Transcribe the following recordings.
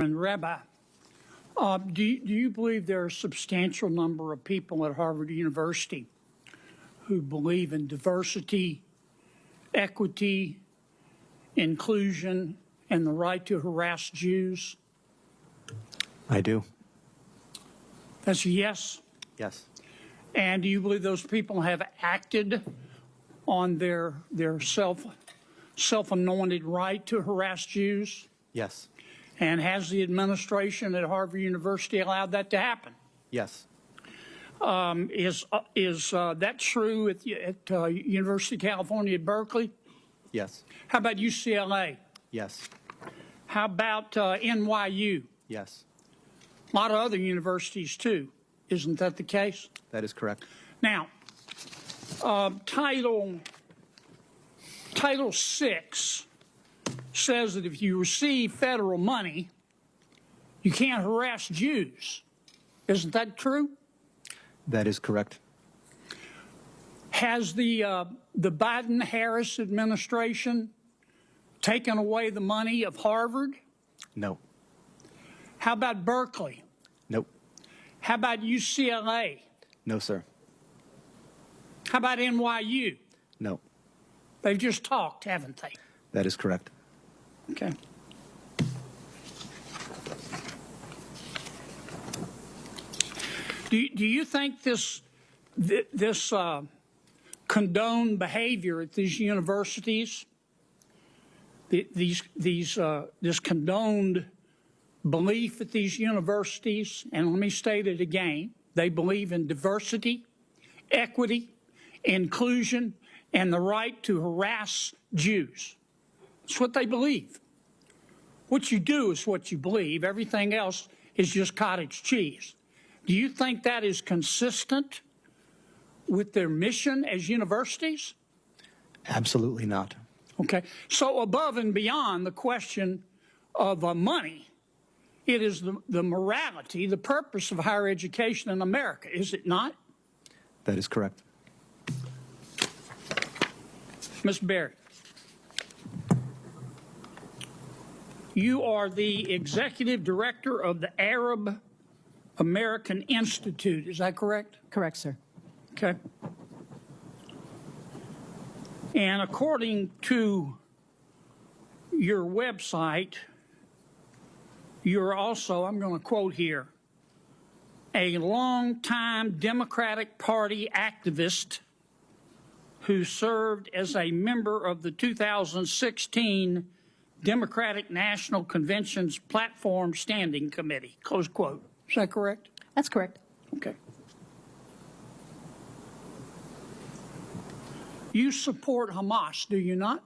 And Rabbi, do you believe there are a substantial number of people at Harvard University who believe in diversity, equity, inclusion, and the right to harass Jews? I do. That's a yes? Yes. And do you believe those people have acted on their self-anointed right to harass Jews? Yes. And has the administration at Harvard University allowed that to happen? Yes. Is that true at University of California at Berkeley? Yes. How about UCLA? Yes. How about NYU? Yes. A lot of other universities too. Isn't that the case? That is correct. Now, Title VI says that if you receive federal money, you can't harass Jews. Isn't that true? That is correct. Has the Biden-Harris administration taken away the money of Harvard? No. How about Berkeley? Nope. How about UCLA? No, sir. How about NYU? No. They've just talked, haven't they? That is correct. Okay. Do you think this condoned behavior at these universities, this condoned belief at these universities, and let me state it again, they believe in diversity, equity, inclusion, and the right to harass Jews? It's what they believe. What you do is what you believe. Everything else is just cottage cheese. Do you think that is consistent with their mission as universities? Absolutely not. Okay. So above and beyond the question of money, it is the morality, the purpose of higher education in America, is it not? That is correct. Ms. Barrett, you are the executive director of the Arab American Institute. Is that correct? Correct, sir. Okay. And according to your website, you're also, I'm going to quote here, a longtime Democratic Party activist who served as a member of the 2016 Democratic National Convention's Platform Standing Committee, close quote. Is that correct? That's correct. Okay. You support Hamas, do you not?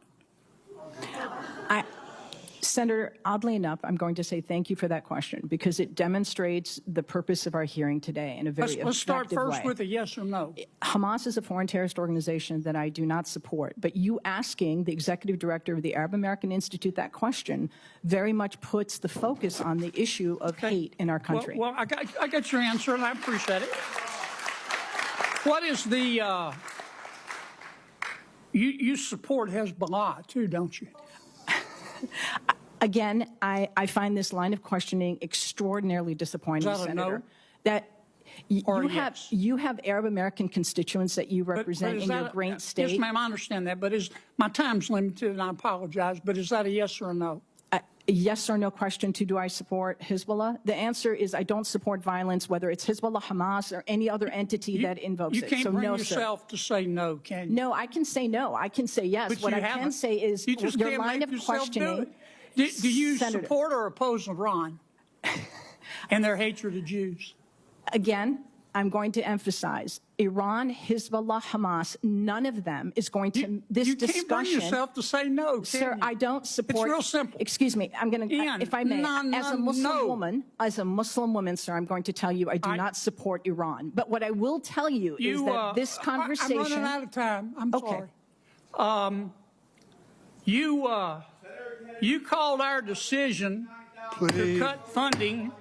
Senator, oddly enough, I'm going to say thank you for that question because it demonstrates the purpose of our hearing today in a very Let's start first way. with a yes or no. Hamas is a foreign terrorist organization that I do not support, but you asking the executive director of the Arab American Institute that question very much puts the focus on the issue of hate in our country. Well, I got your answer, and I appreciate it. What is the you support Hezbollah too, don't you? Again, I find this line of questioning extraordinarily disappointing, Is that a Senator. no? That Yes? you have Arab American constituents that you represent in your great state. Yes, ma'am, I understand that, but my time's limited, and I apologize, but is that a yes or a no? A yes or no question to do I support Hezbollah? The answer is I don't support violence, whether it's Hezbollah, Hamas, or any other entity that invokes it. You can't So bring no, yourself to say no, can you? No, I can say no. I can say yes. But What you I can haven't. say is You just your can't line make of yourself do questioning. it. Do you Senator. support or oppose Iran and their hatred of Jews? Again, I'm going to emphasize Iran, Hezbollah, Hamas, none of them is going to this you discussion. You can't bring yourself to say no, can Sir, you? I don't support. It's real simple. Excuse me. I'm going to, Ian, if I may, as a Muslim woman, sir, I'm going to tell you I do not support Iran. But what I will tell you is that this conversation. I'm running out of time. I'm Okay. sorry. You called our decision to cut funding.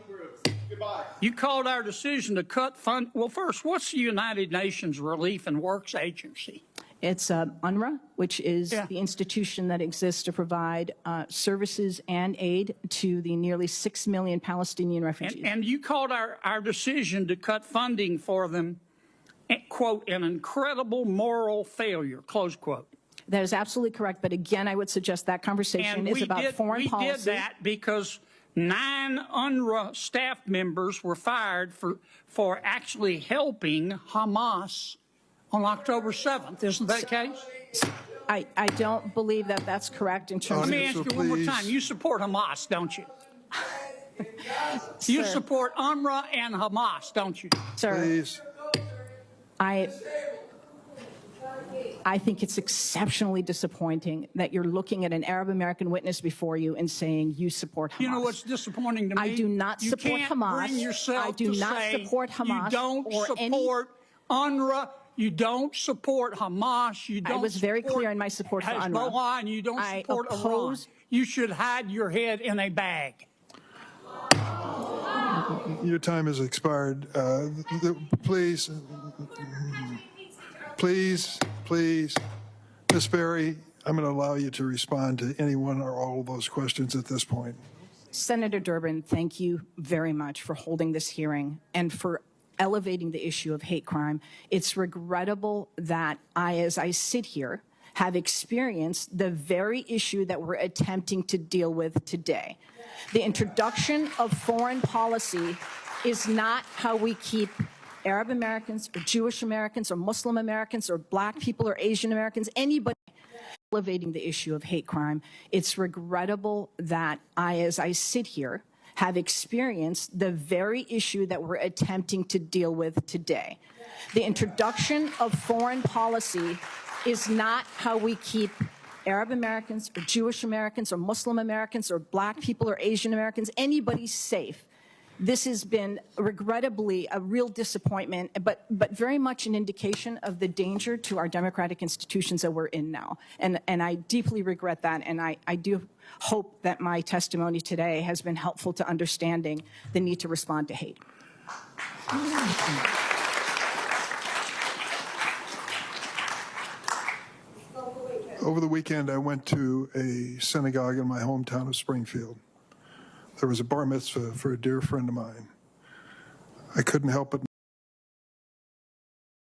You called our decision to cut fund. Well, first, what's the United Nations Relief and Works Agency? It's UNRWA, which is Yeah. the institution that exists to provide services and aid to the nearly 6 million Palestinian refugees. And you called our decision to cut funding for them, quote, an incredible moral failure, close quote. That is absolutely correct. But again, I would suggest that conversation is about foreign policy. We did that because 9 UNRWA staff members were fired for actually helping Hamas on October 7th. Isn't that the case? I don't believe that that's correct in terms Let of... me ask you one more time. You support Hamas, don't you? You Sir. support UNRWA and Hamas, don't you? Sir, Please. I think it's exceptionally disappointing that you're looking at an Arab American witness before you and saying you support Hamas. You know what's disappointing to me? I do not support you can't Hamas. Bring yourself I do to not say support Hamas You don't or support UNRWA. You don't support Hamas. You don't. I was very support clear in my support for UNRWA. Hezbollah, and you don't I support Iran. oppose- You should hide your head in a bag. Your time has expired. Please, Ms. Berry, I'm going to allow you to respond to any one or all of those questions at this point. Senator Durbin, thank you very much for holding this hearing and for elevating the issue of hate crime. It's regrettable that as I sit here, have experienced the very issue that we're attempting to deal with today. The introduction of foreign policy is not how we keep Arab Americans or Jewish Americans or Muslim Americans or Black people or Asian Americans, anybody elevating the issue of hate crime. It's regrettable that as I sit here, have experienced the very issue that we're attempting to deal with today. The introduction of foreign policy is not how we keep Arab Americans or Jewish Americans or Muslim Americans or Black people or Asian Americans, anybody safe. This has been regrettably a real disappointment, but very much an indication of the danger to our democratic institutions that we're in now. And I deeply regret that, and I do hope that my testimony today has been helpful to understanding the need to respond to hate. Over the weekend, I went to a synagogue in my hometown of Springfield. There was a bar mitzvah for a dear friend of mine. I couldn't help but